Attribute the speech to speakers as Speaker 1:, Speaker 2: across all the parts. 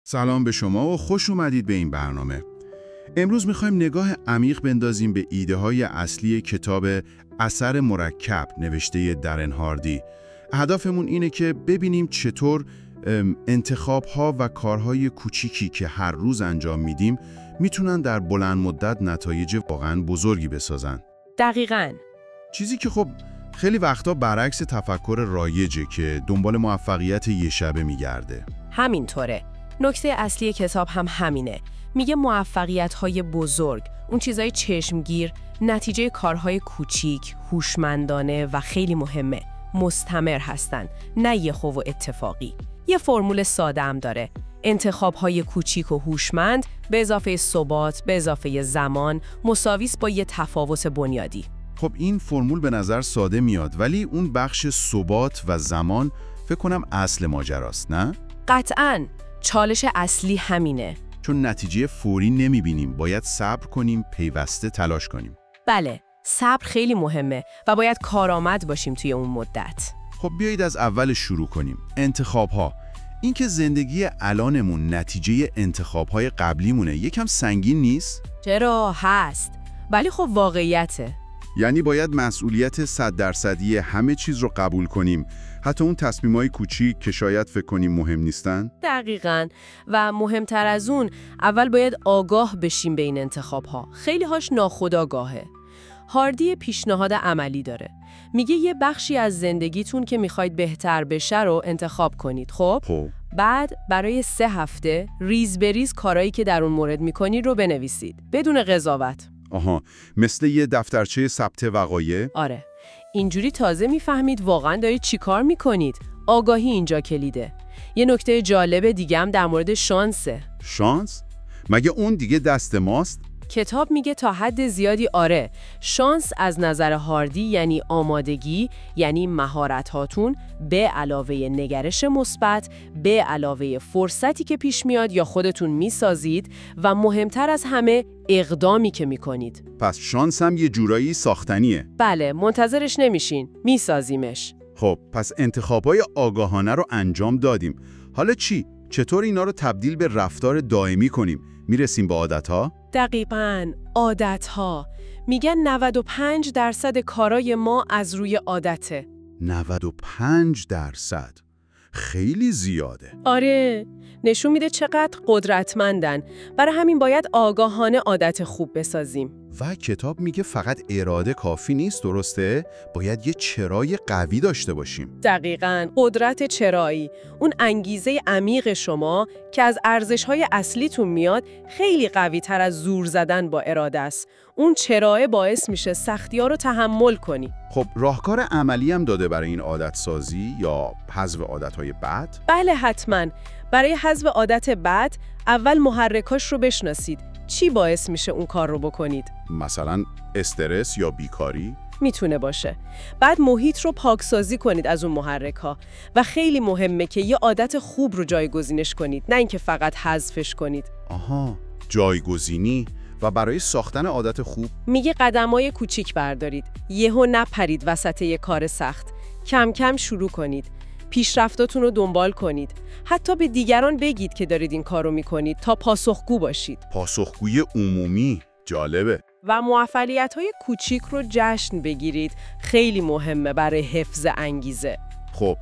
Speaker 1: سلام به شما و خوش اومدید به این برنامه. امروز میخوایم نگاه عمیق بندازیم به ایده های اصلی کتاب اثر مرکب نوشته درن هاردی. هدفمون اینه که ببینیم چطور انتخاب ها و کارهای کوچیکی که هر روز انجام میدیم میتونن در بلند مدت نتایج واقعا بزرگی بسازن.
Speaker 2: دقیقاً.
Speaker 1: چیزی که خب خیلی وقتا برعکس تفکر رایجه که دنبال موفقیت یه شبه میگرده.
Speaker 2: همینطوره. نکته اصلی کتاب هم همینه. میگه موفقیت‌های بزرگ، اون چیزای چشمگیر، نتیجه کارهای کوچیک، هوشمندانه و خیلی مهمه، مستمر هستن، نه یهو و اتفاقی. یه فرمول ساده هم داره. انتخاب‌های کوچیک و هوشمند به اضافه ثبات، به اضافه زمان، مساویس با یه تفاوت بنیادی.
Speaker 1: خب این فرمول به نظر ساده میاد، ولی اون بخش ثبات و زمان فکر کنم اصل ماجراست، نه؟
Speaker 2: قطعاً. چالش اصلی همینه.
Speaker 1: چون نتیجه فوری نمیبینیم، باید صبر کنیم، پیوسته تلاش کنیم.
Speaker 2: بله، صبر خیلی مهمه و باید کارآمد باشیم توی اون مدت.
Speaker 1: خب بیایید از اول شروع کنیم. انتخاب‌ها. این که زندگی الانمون نتیجه انتخاب‌های قبلیمونه یکم سنگین نیست؟
Speaker 2: چرا هست؟ ولی خب واقعیته.
Speaker 1: یعنی باید مسئولیت 100% همه چیز رو قبول کنیم، حتی اون تصمیمای کوچیک که شاید فکر کنیم مهم نیستن؟
Speaker 2: دقیقاً. و مهمتر از اون، اول باید آگاه بشیم به این انتخاب‌ها. خیلی هاش ناخودآگاهه. هاردی پیشنهاد عملی داره. میگه یه بخشی از زندگیتون که میخواید بهتر بشه رو انتخاب کنید. خب؟ بعد برای 3 هفته ریز به ریز کارایی که در اون مورد میکنید رو بنویسید. بدون قضاوت.
Speaker 1: آها، مثل یه دفترچه ثبت وقایع؟
Speaker 2: آره. اینجوری تازه میفهمید واقعا دارید چی کار میکنید. آگاهی اینجا کلیده. یه نکته جالب دیگه هم در مورد شانسه.
Speaker 1: شانس؟ مگه اون دیگه دست ماست؟
Speaker 2: کتاب میگه تا حد زیادی آره. شانس از نظر هاردی یعنی آمادگی، یعنی مهارت هاتون به علاوه نگرش مثبت، به علاوه فرصتی که پیش میاد یا خودتون میسازید و مهمتر از همه اقدامی که میکنید.
Speaker 1: پس شانس هم یه جورایی ساختنیه.
Speaker 2: بله، منتظرش نمیشین، میسازیمش.
Speaker 1: خب پس انتخابای آگاهانه رو انجام دادیم. حالا چی؟ چطور اینا رو تبدیل به رفتار دائمی کنیم؟ میرسیم به عادت‌ها؟
Speaker 2: دقیقاً، عادت‌ها. میگن 95% کارای ما از روی عادته.
Speaker 1: 95%؟ خیلی زیاده.
Speaker 2: آره، نشون میده چقدر قدرتمندن. برای همین باید آگاهانه عادت خوب بسازیم.
Speaker 1: و کتاب میگه فقط اراده کافی نیست، درسته؟ باید یه چرای قوی داشته باشیم.
Speaker 2: دقیقاً، قدرت چرایی. اون انگیزه عمیق شما که از ارزش‌های اصلیتون میاد خیلی قوی تر از زور زدن با اراده است. اون چرای باعث میشه سختی‌ها رو تحمل کنی.
Speaker 1: خب راهکار عملی هم داده برای این عادت سازی یا حذف عادت‌های بد؟
Speaker 2: بله حتماً. برای حذف عادت بد، اول محرکاش رو بشناسید. چی باعث میشه اون کار رو بکنید؟
Speaker 1: مثلا استرس یا بیکاری؟
Speaker 2: میتونه باشه. بعد محیط رو پاکسازی کنید از اون محرک‌ها و خیلی مهمه که یه عادت خوب رو جایگزینش کنید، نه اینکه فقط حذفش کنید.
Speaker 1: آها، جایگزینی. و برای ساختن عادت خوب
Speaker 2: میگه قدم‌های کوچیک بردارید. یهو نپرید وسط یه کار سخت. کم کم شروع کنید. پیشرفتاتون رو دنبال کنید. حتی به دیگران بگید که دارید این کار رو میکنید تا پاسخگو باشید.
Speaker 1: پاسخگوی عمومی، جالبه.
Speaker 2: و موفقیت‌های کوچیک رو جشن بگیرید. خیلی مهمه برای حفظ انگیزه.
Speaker 1: خب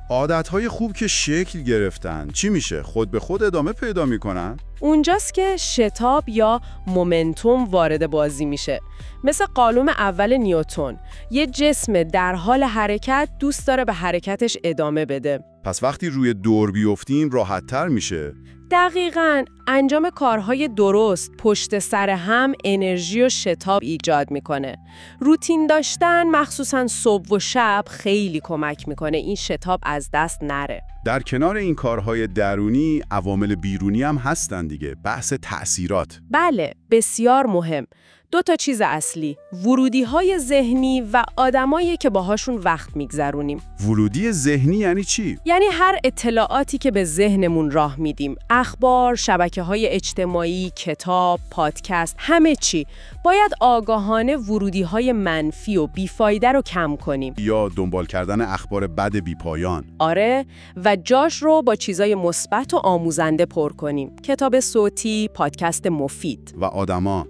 Speaker 1: عادت‌های خوب که شکل گرفتن چی میشه؟ خود به خود ادامه پیدا میکنن؟
Speaker 2: اونجاست که شتاب یا مومنتوم وارد بازی میشه. مثل قانون اول نیوتن. یه جسم در حال حرکت دوست داره به حرکتش ادامه بده.
Speaker 1: پس وقتی روی دور بیفتیم راحت‌تر میشه.
Speaker 2: دقیقاً، انجام کارهای درست پشت سر هم انرژی و شتاب ایجاد میکنه. روتین داشتن مخصوصاً صبح و شب خیلی کمک میکنه این شتاب از دست نره.
Speaker 1: در کنار این کارهای درونی، عوامل بیرونی هم هستن دیگه. بحث تأثیرات.
Speaker 2: بله، بسیار مهم. 2 تا چیز اصلی، ورودی‌های ذهنی و آدمایی که باهاشون وقت میگذرونیم.
Speaker 1: ورودی ذهنی یعنی چی؟
Speaker 2: یعنی هر اطلاعاتی که به ذهنمون راه میدیم، اخبار، شبکه‌های اجتماعی، کتاب، پادکست، همه چی، باید آگاهانه ورودی‌های منفی و بیفایده رو کم کنیم.
Speaker 1: یا دنبال کردن اخبار بد بیپایان.
Speaker 2: آره، و جاش رو با چیزای مثبت و آموزنده پر کنیم. کتاب صوتی، پادکست مفید.
Speaker 1: و آدما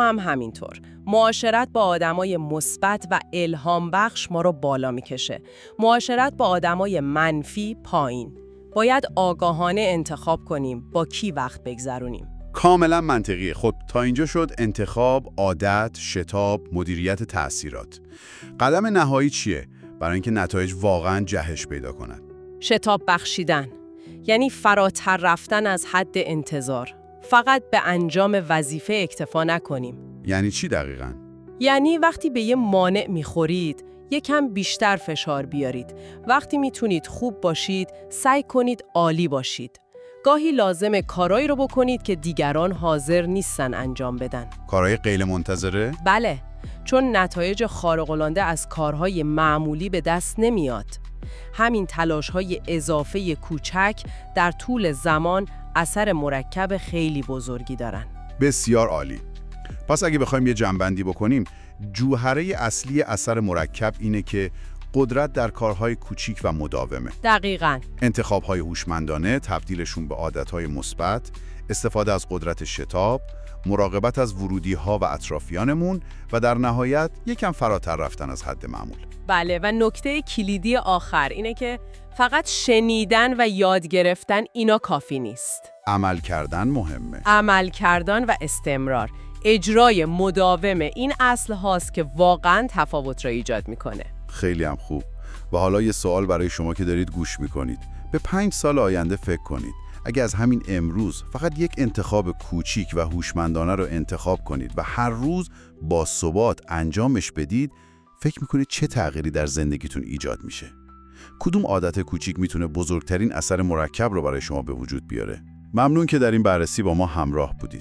Speaker 2: هم همینطور. معاشرت با آدمای مثبت و الهام بخش ما رو بالا میکشه. معاشرت با آدمای منفی پایین. باید آگاهانه انتخاب کنیم با کی وقت بگذرونیم.
Speaker 1: کاملا منطقیه. خب تا اینجا شد انتخاب، عادت، شتاب، مدیریت تأثیرات. قدم نهایی چیه برای اینکه نتایج واقعا جهش پیدا کنن؟
Speaker 2: شتاب بخشیدن، یعنی فراتر رفتن از حد انتظار. فقط به انجام وظیفه اکتفا نکنیم.
Speaker 1: یعنی چی دقیقاً؟
Speaker 2: یعنی وقتی به یه مانع میخورید، یکم بیشتر فشار بیارید. وقتی میتونید خوب باشید، سعی کنید عالی باشید. گاهی لازمه کارایی رو بکنید که دیگران حاضر نیستن انجام بدن.
Speaker 1: کارهای غیر منتظره؟
Speaker 2: بله، چون نتایج خارق‌العاده از کارهای معمولی به دست نمیاد. همین تلاش‌های اضافه کوچک در طول زمان اثر مرکب خیلی بزرگی دارن.
Speaker 1: بسیار عالی. پس اگه بخوایم یه جمع‌بندی بکنیم، جوهره اصلی اثر مرکب اینه که قدرت در کارهای کوچیک و مداومه.
Speaker 2: دقیقاً.
Speaker 1: انتخاب‌های هوشمندانه، تبدیلشون به عادت‌های مثبت، استفاده از قدرت شتاب، مراقبت از ورودی‌ها و اطرافیانمون و در نهایت یکم فراتر رفتن از حد معمول.
Speaker 2: بله، و نکته کلیدی آخر اینه که فقط شنیدن و یاد گرفتن اینا کافی نیست.
Speaker 1: عمل کردن مهمه.
Speaker 2: عمل کردن و استمرار، اجرای مداوم این اصل هاست که واقعاً تفاوت را ایجاد میکنه.
Speaker 1: خیلی هم خوب. و حالا یه سوال برای شما که دارید گوش میکنید. به 5 سال آینده فکر کنید. اگه از همین امروز فقط یک انتخاب کوچیک و هوشمندانه رو انتخاب کنید و هر روز با ثبات انجامش بدید، فکر میکنید چه تغییری در زندگیتون ایجاد میشه؟ کدوم عادت کوچیک میتونه بزرگترین اثر مرکب رو برای شما به وجود بیاره؟ ممنون که در این بررسی با ما همراه بودید.